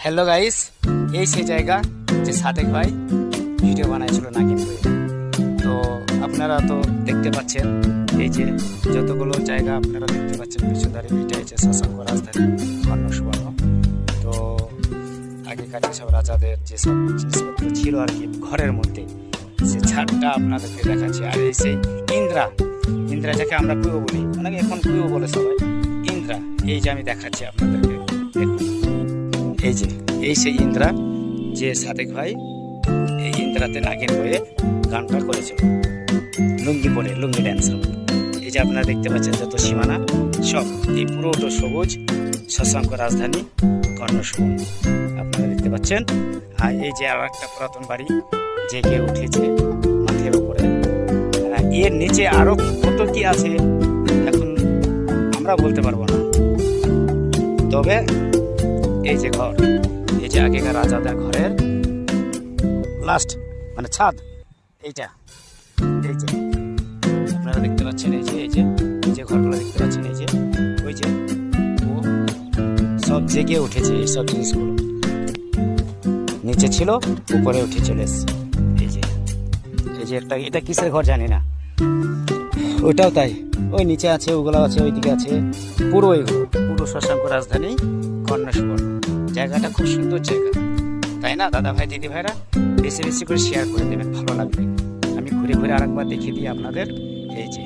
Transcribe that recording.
Hello guys, এই সেই জায়গা যে সাদেক ভাই ভিডিও বানাইছিল নাগিন বইয়ে। তো আপনারা তো দেখতে পাচ্ছেন এই যে যতগুলো জায়গা আপনারা দেখতে পাচ্ছেন পিছুধারে, এটা হচ্ছে শশাঙ্ক রাজধানী কর্ণ সুবর্ণ। তো আগেকার যেসব রাজাদের যেসব জিনিসপত্র ছিল আর কি ঘরের মধ্যে, সে ছাদটা আপনাদেরকে দেখাচ্ছি। আর এই সেই ইন্দ্রা যাকে আমরা কুয়ো বলি, অনেকে এখন কুয়ো বলে সবাই, ইন্দ্রা এই যে আমি দেখাচ্ছি আপনাদেরকে। দেখুন এই সেই ইন্দ্রা যে সাদেক ভাই এই ইন্দ্রাতে নাগিন বইয়ে গানটা করেছিল লুঙ্গি পরে, লুঙ্গি ড্যান্স। এই যে আপনারা দেখতে পাচ্ছেন যত সীমানা সব এই পুরোটা সবুজ, শশাঙ্ক রাজধানী কর্ণ সুবর্ণ আপনারা দেখতে পাচ্ছেন। আর এই যে আর একটা পুরাতন বাড়ি জেগে উঠেছে মাঠের উপরে, এর নিচে আরো কত কি আছে এখন আমরা বলতে পারবো না। তবে এই যে ঘর, এই যে আগেকার রাজাদের ঘরের লাস্ট মানে ছাদ, এইটা এই যে আপনারা দেখতে পাচ্ছেন, এই যে ঘরগুলো দেখতে পাচ্ছেন, এই যে ওই যে ও সব জেগে উঠেছে। এই সব জিনিসগুলো নিচে ছিল, উপরে উঠে চলে এসছে। এই যে একটা, এটা কিসের ঘর জানি না, ওইটাও তাই, ওই নিচে আছে, ওগুলো আছে, ওইদিকে আছে, পুরো এগুলো পুরো শশাঙ্ক রাজধানী কর্ণ সুবর্ণ। জায়গাটা খুব সুন্দর জায়গা, তাই না দাদা ভাই দিদি ভাইরা? বেশি বেশি করে শেয়ার করে দেবেন, ভালো লাগবে। আমি ঘুরে ঘুরে আরেকবার দেখিয়ে দিই আপনাদের। এই যে